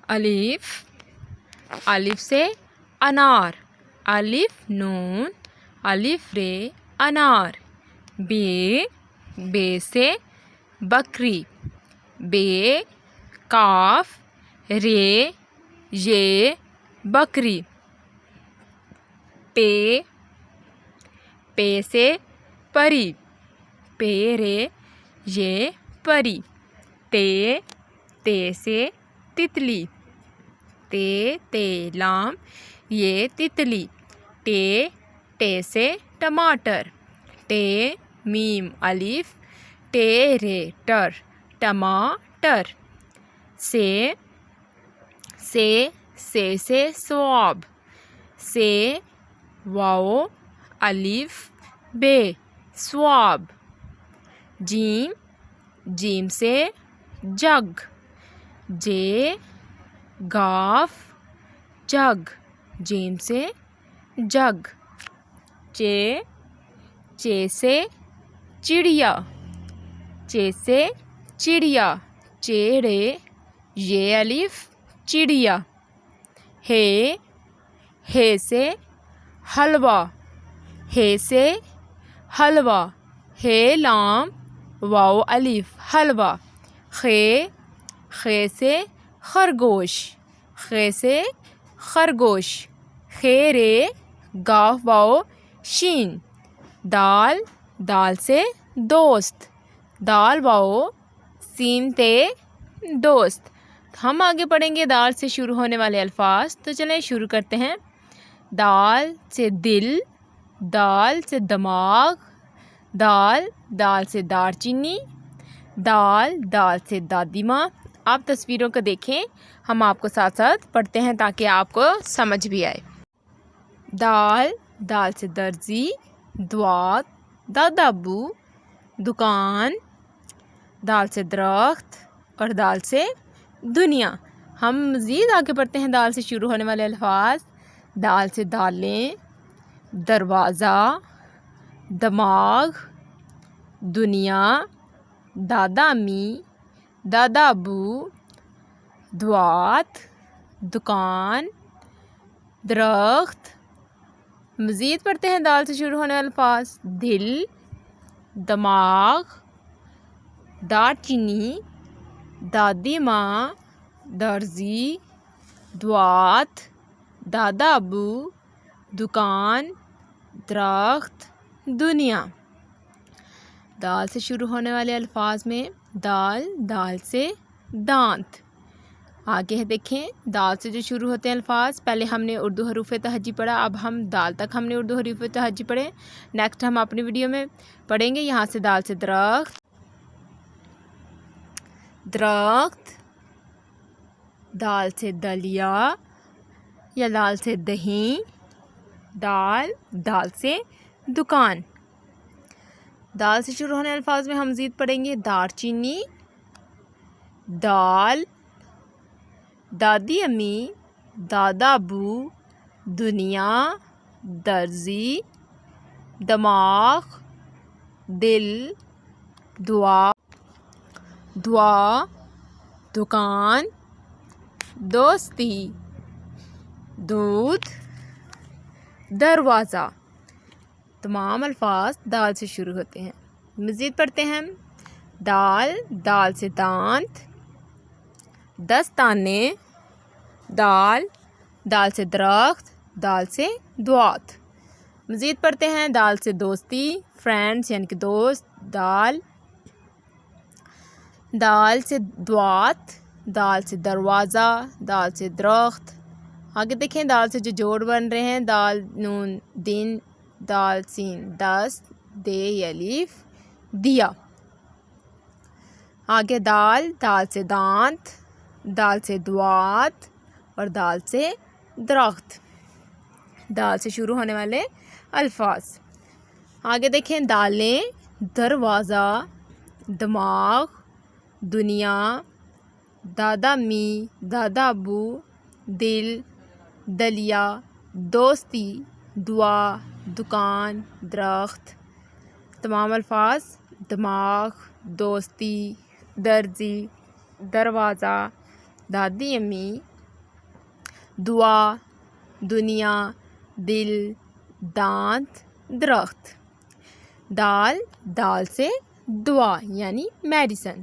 अलिफ, अलिफ से अनार, अलिफ नून, अलिफ रे अनार। बे, बे से बकरी, बे काफ रे ये बकरी। पे, पे से परी, पे रे ये परी। ते, ते से तितली, ते लाम ये तितली। टे, टे से टमाटर, टे मीम अलिफ टे रे टर टमाटर। से, से स्वाब, से वाओ अलिफ बे स्वाब। जीम, जीम से जग, जे गाफ जग, जीम से जग। चे, चे से चिड़िया, चे से चिड़िया, चेड़े ये अलिफ चिड़िया। हे, हे से हलवा, हे से हलवा, हे लाम वाओ अलिफ हलवा। खे, खे से खरगोश, खे से खरगोश, खे रे गाफ वाओ शीन। दाल, दाल से दोस्त, दाल वाओ सीन ते दोस्त। हम आगे पढ़ेंगे दाल से शुरू होने वाले अल्फाज। तो चलें शुरू करते हैं। दाल से दिल, दाल से दिमाग, दाल, दाल से दालचीनी, दाल, दाल से दादी माँ। आप तस्वीरों को देखें, हम आपको साथ साथ पढ़ते हैं ताकि आपको समझ भी आए। दाल, दाल से दर्जी, द्वात, दादाबू, दुकान, दाल से दरख्त और दाल से दुनिया। हम मज़ीद आगे पढ़ते हैं दाल से शुरू होने वाले अल्फाज। दाल से दालें, दरवाज़ा, दमाग, दुनिया, दादा अम्मी, दादा अबू, द्वात, दुकान, दरख्त। मज़ीद पढ़ते हैं दाल से शुरू होने वाले अल्फाज। दिल, दिमाग, दालचीनी, दादी माँ, दर्जी, द्वात, दादा अबू, दुकान, दरख्त, दुनिया। दाल से शुरू होने वाले अल्फाज में दाल, दाल से दांत। आगे है देखें, दाल से जो शुरू होते हैं अल्फाज, पहले हमने उर्दू हरूफ तहज्जी पढ़ा, अब हम दाल तक हमने उर्दू हरूफ तहज्जी पढ़े। नेक्स्ट हम अपनी वीडियो में पढ़ेंगे। यहाँ से दाल से दरख्त, दरख्त, दाल से दलिया या दाल से दही, दाल, दाल से दुकान। दाल से शुरू होने अल्फाज में हम मज़ीद पढ़ेंगे। दालचीनी, दाल, दादी अम्मी, दादा अबू, दुनिया, दर्जी, दिमाग, दिल, दुआ, दुआ, दुकान, दोस्ती, दूध, दरवाज़ा। तमाम अल्फाज दाल से शुरू होते हैं। मज़ीद पढ़ते हैं। दाल, दाल से दांत, दस्ताने, दाल, दाल से दरख्त, दाल से दुआत। मज़ीद पढ़ते हैं। दाल से दोस्ती, फ्रेंड्स यानी कि दोस्त, दाल, दाल से दुआत, दाल से दरवाज़ा, दाल से दरख्त। आगे देखें, दाल से जो जोड़ बन रहे हैं, दाल नून दिन, दाल सीन दस, दे अलीफ दिया। आगे दाल, दाल से दांत, दाल से दुआत और दाल से दरख्त। दाल से शुरू होने वाले अल्फाज। आगे देखें, दालें, दरवाज़ा, दिमाग, दुनिया, दादा अम्मी, दादा अबू, दिल, दलिया, दोस्ती, दुआ, दुकान, दरख्त। तमाम अल्फाज दिमाग, दोस्ती, दर्जी, दरवाज़ा, दादी अम्मी, دعا دنیا، دل دانت درخت. دال سے دعا یعنی میڈیسن.